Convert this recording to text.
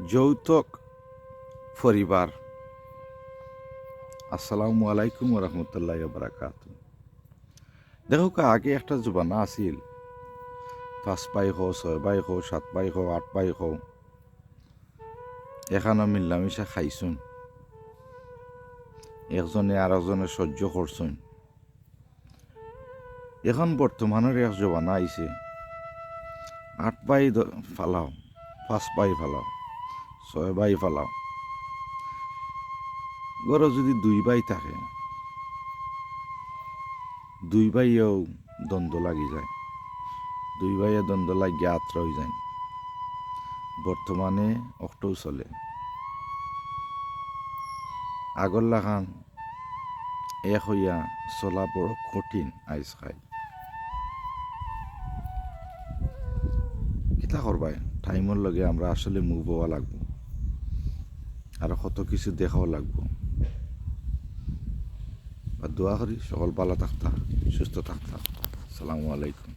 যৌতুক পরিবার। আসসালামু আলাইকুম রহমতুল্লাহ বারাকাত। দেখো আগে একটা জমানা আছিল, 5 ভাই হো, 6 ভাই হো, 7 ভাই হো, 8 ভাই হো, এখানে মিল্লামিশা খাইছুন, একজনে আর একজনে সহ্য করছুন। এখন বর্তমানের এক জমানা আইছে, 8 ভাই ফালাও, 5 ভাই ফালাও, 6 ভাই ফালাও। গড় যদি 2 ভাই থাকে, 2 ভাইয়েও দ্বন্দ্ব লাগি যায়, 2 ভাইয়ে দ্বন্দ্ব লাগিয়ে আত্র হয়ে যায়। বর্তমানে অক্টও চলে, আগর লাগান এক হইয়া চলা বড় কঠিন আইজ খাই। কিতা করবাই, টাইমের লগে আমরা আসলে মুভ হওয়া লাগবো, আর কত কিছু দেখাও লাগবো। আর দোয়া করি সকল ভালো থাকতা, সুস্থ থাকতা। আসসালামু আলাইকুম।